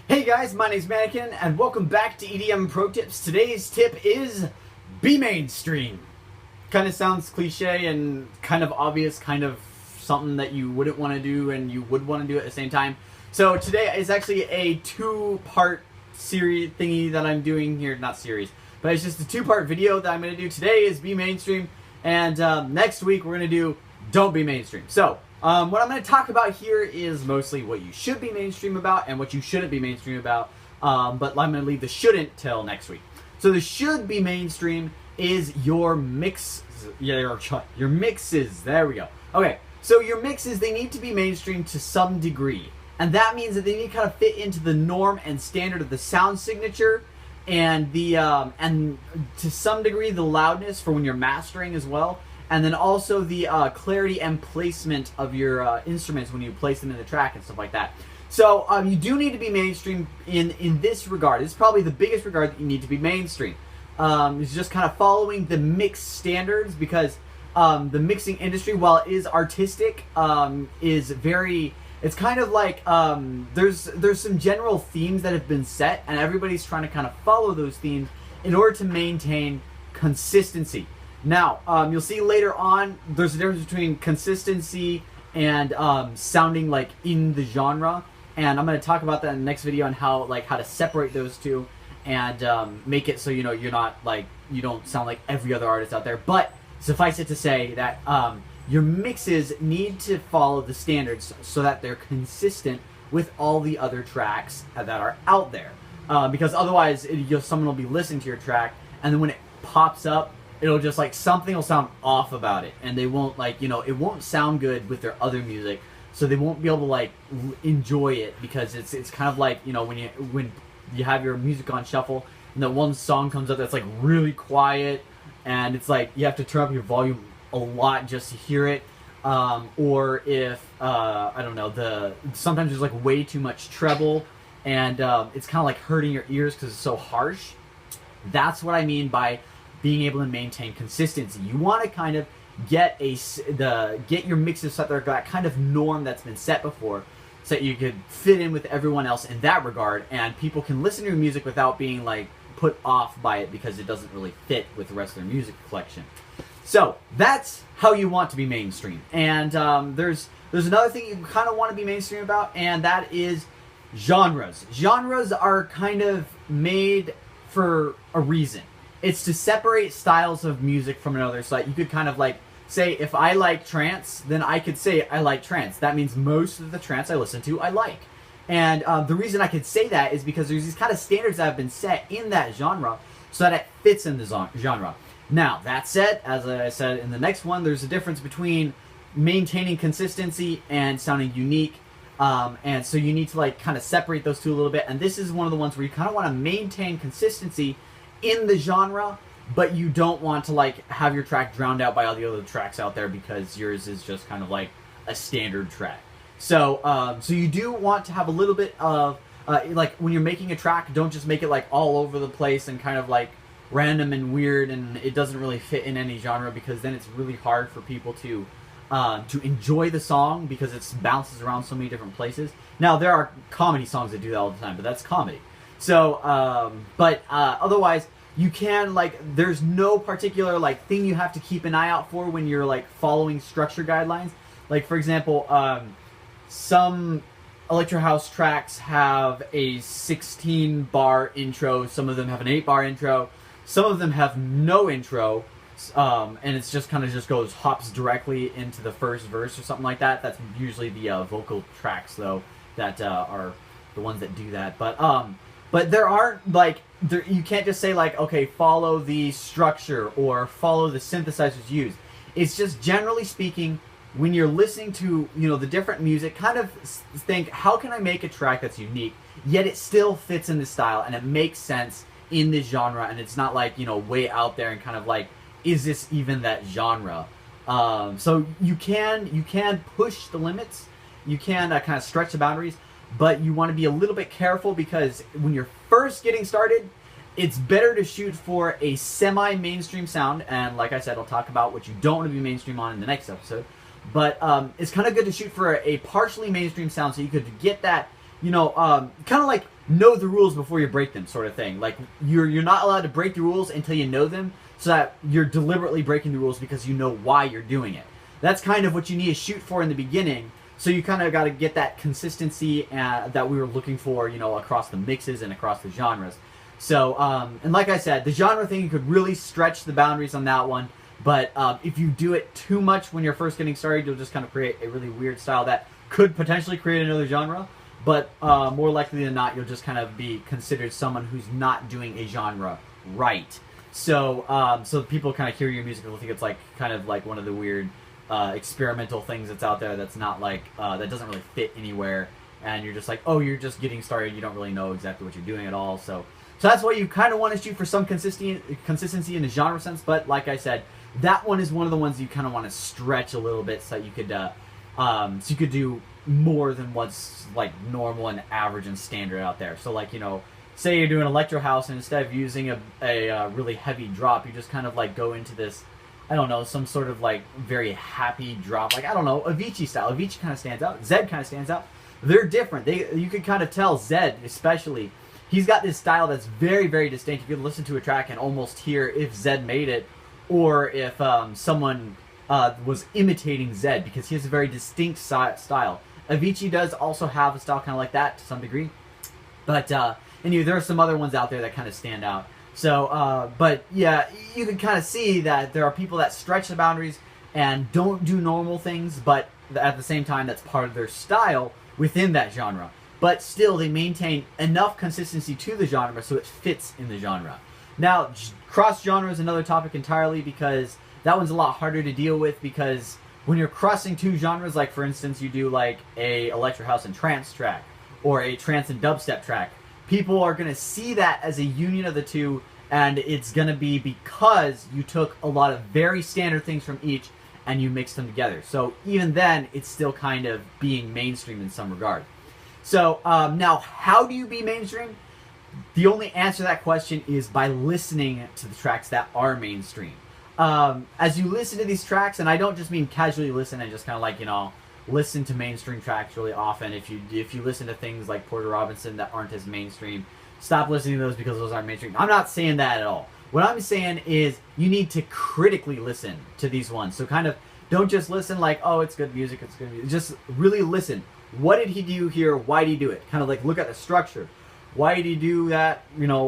Hey guys, my name's Mannequin, and welcome back to EDM Pro Tips. Today's tip is be mainstream. Kind of sounds cliche and kind of obvious, kind of something that you wouldn't want to do and you would want to do at the same time. So today is actually a two-part series thingy that I'm doing here. Not series, but it's just a two-part video that I'm going to do. Today is be mainstream, and next week we're going to do don't be mainstream. So what I'm going to talk about here is mostly what you should be mainstream about and what you shouldn't be mainstream about, but I'm going to leave the shouldn't till next week. So the should be mainstream is your mix, your mixes, there we go. Okay, so your mixes, they need to be mainstream to some degree, and that means that they need to kind of fit into the norm and standard of the sound signature, and the and to some degree the loudness for when you're mastering as well. And then also the clarity and placement of your instruments when you place them in the track and stuff like that. So you do need to be mainstream in this regard. It's probably the biggest regard that you need to be mainstream. It's just kind of following the mix standards, because the mixing industry, while it is artistic, is very... It's kind of like there's some general themes that have been set, and everybody's trying to kind of follow those themes in order to maintain consistency. Now, you'll see later on, there's a difference between consistency and sounding like in the genre, and I'm going to talk about that in the next video on how to separate those two and make it so you're not you don't sound like every other artist out there. But suffice it to say that your mixes need to follow the standards so that they're consistent with all the other tracks that are out there, because otherwise someone will be listening to your track, and then when it pops up, it'll just something will sound off about it, and they won't it won't sound good with their other music, so they won't be able to enjoy it, because it's kind of like when you have your music on shuffle and that one song comes up that's really quiet, and it's you have to turn up your volume a lot just to hear it, or if I don't know, sometimes there's way too much treble, and it's kind of hurting your ears because it's so harsh. That's what I mean by being able to maintain consistency. You want to kind of get your mixes set there, that kind of norm that's been set before, so that you could fit in with everyone else in that regard, and people can listen to your music without being put off by it because it doesn't really fit with the rest of their music collection. So that's how you want to be mainstream. And there's another thing you kind of want to be mainstream about, and that is genres. Genres are kind of made for a reason. It's to separate styles of music from another, so that you could kind of say, if I like trance, then I could say I like trance. That means most of the trance I listen to, I like. And the reason I could say that is because there's these kind of standards that have been set in that genre so that it fits in the genre. Now, that said, as I said in the next one, there's a difference between maintaining consistency and sounding unique. And so you need to kind of separate those two a little bit. And this is one of the ones where you kind of want to maintain consistency in the genre, but you don't want to have your track drowned out by all the other tracks out there, because yours is just kind of a standard track. So so you do want to have a little bit of when you're making a track, don't just make it all over the place and kind of random and weird, and it doesn't really fit in any genre, because then it's really hard for people to enjoy the song, because it bounces around so many different places. Now, there are comedy songs that do that all the time, but that's comedy. So, otherwise, you can, there's no particular, thing you have to keep an eye out for when you're, following structure guidelines. For example, some electro house tracks have a 16-bar intro, some of them have an 8-bar intro, some of them have no intro, and it's just kind of hops directly into the first verse or something like that. That's usually the vocal tracks, though, that are the ones that do that. But there aren't, you can't just say, okay, follow the structure or follow the synthesizers used. It's just, generally speaking, when you're listening to, the different music, kind of think, how can I make a track that's unique, yet it still fits in the style, and it makes sense in this genre, and it's not, way out there and kind of is this even that genre? So you can push the limits, you can kind of stretch the boundaries, but you want to be a little bit careful, because when you're first getting started, it's better to shoot for a semi-mainstream sound, and like I said, I'll talk about what you don't want to be mainstream on in the next episode, but it's kind of good to shoot for a partially mainstream sound, so you could get that, kind of know the rules before you break them, sort of thing. Like you're not allowed to break the rules until you know them, so that you're deliberately breaking the rules because you know why you're doing it. That's kind of what you need to shoot for in the beginning. So you kind of got to get that consistency that we were looking for, you know, across the mixes and across the genres. So, and like I said, the genre thing, you could really stretch the boundaries on that one. But if you do it too much when you're first getting started, you'll just kind of create a really weird style that could potentially create another genre. But more likely than not, you'll just kind of be considered someone who's not doing a genre right. So, so people kind of hear your music and think it's like kind of like one of the weird experimental things that's out there that's not like that doesn't really fit anywhere, and you're just like, oh, you're just getting started, you don't really know exactly what you're doing at all. So that's why you kind of want to shoot for some consistency in the genre sense. But like I said, that one is one of the ones you kind of want to stretch a little bit so that you could do more than what's like normal and average and standard out there. So like, you know, say you're doing electro house, and instead of using a really heavy drop, you just kind of like go into this, I don't know, some sort of like very happy drop, like, I don't know, Avicii style. Avicii kind of stands out. Zed kind of stands out. They're different. You could kind of tell Zed, especially, he's got this style that's very, very distinct. You could listen to a track and almost hear if Zed made it, or if someone was imitating Zed, because he has a very distinct style. Avicii does also have a style kind of like that to some degree, but there are some other ones out there that kind of stand out. So, but yeah, you can kind of see that there are people that stretch the boundaries and don't do normal things, but at the same time, that's part of their style within that genre. But still, they maintain enough consistency to the genre so it fits in the genre. Now, cross-genre is another topic entirely, because that one's a lot harder to deal with, because when you're crossing two genres, like for instance, you do like a electro house and trance track, or a trance and dubstep track, people are going to see that as a union of the two, and it's going to be because you took a lot of very standard things from each and you mixed them together. So even then, it's still kind of being mainstream in some regard. So now, how do you be mainstream? The only answer to that question is by listening to the tracks that are mainstream. As you listen to these tracks, and I don't just mean casually listen and just kind of like, you know, listen to mainstream tracks really often. If you listen to things like Porter Robinson that aren't as mainstream, stop listening to those because those aren't mainstream. I'm not saying that at all. What I'm saying is you need to critically listen to these ones. So kind of don't just listen like, oh, it's good music, it's good music. Just really listen. What did he do here? Why did he do it? Kind of like look at the structure. Why did he do that? You know,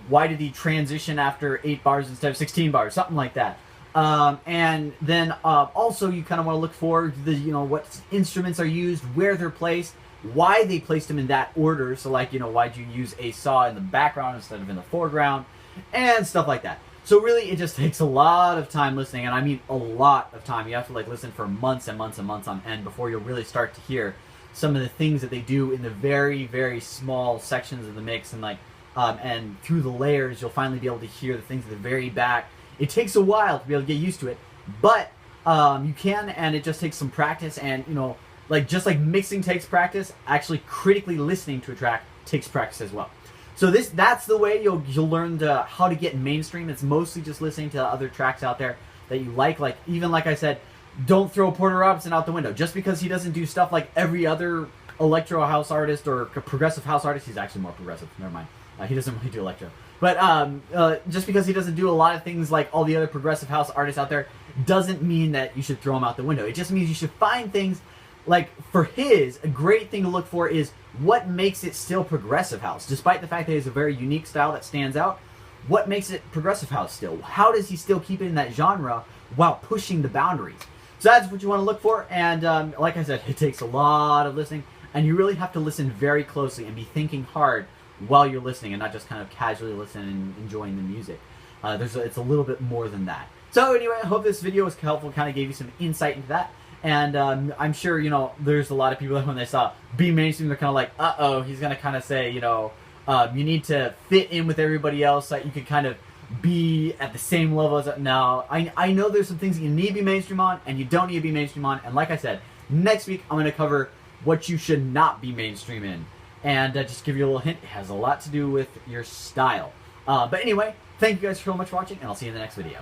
why did he transition after 8 bars instead of 16 bars? Something like that. And then also you kind of want to look for what instruments are used, where they're placed, why they placed them in that order. So like, you know, why'd you use a saw in the background instead of in the foreground, and stuff like that. So really, it just takes a lot of time listening, and I mean a lot of time. You have to like listen for months and months and months on end before you'll really start to hear some of the things that they do in the very, very small sections of the mix, and like and through the layers, you'll finally be able to hear the things at the very back. It takes a while to be able to get used to it, but you can, and it just takes some practice. And you know, like just like mixing takes practice, actually critically listening to a track takes practice as well. So that's the way you'll learn how to get mainstream. It's mostly just listening to other tracks out there that you like. Like even like I said, don't throw Porter Robinson out the window just because he doesn't do stuff like every other electro house artist or progressive house artist. He's actually more progressive. Never mind. He doesn't really do electro. But just because he doesn't do a lot of things like all the other progressive house artists out there doesn't mean that you should throw him out the window. It just means you should find things like, for his, a great thing to look for is what makes it still progressive house. Despite the fact that he has a very unique style that stands out, what makes it progressive house still? How does he still keep it in that genre while pushing the boundaries? So that's what you want to look for, and like I said, it takes a lot of listening, and you really have to listen very closely and be thinking hard while you're listening, and not just kind of casually listen and enjoying the music. It's a little bit more than that. So anyway, I hope this video was helpful, kind of gave you some insight into that. And I'm sure, you know, there's a lot of people that when they saw Be Mainstream, they're kind of like, uh-oh, he's going to kind of say, you know, you need to fit in with everybody else so that you could kind of be at the same level as... Now, I know there's some things that you need to be mainstream on and you don't need to be mainstream on. And like I said, next week I'm going to cover what you should not be mainstream in. And just give you a little hint, it has a lot to do with your style. But anyway, thank you guys so much for watching, and I'll see you in the next video.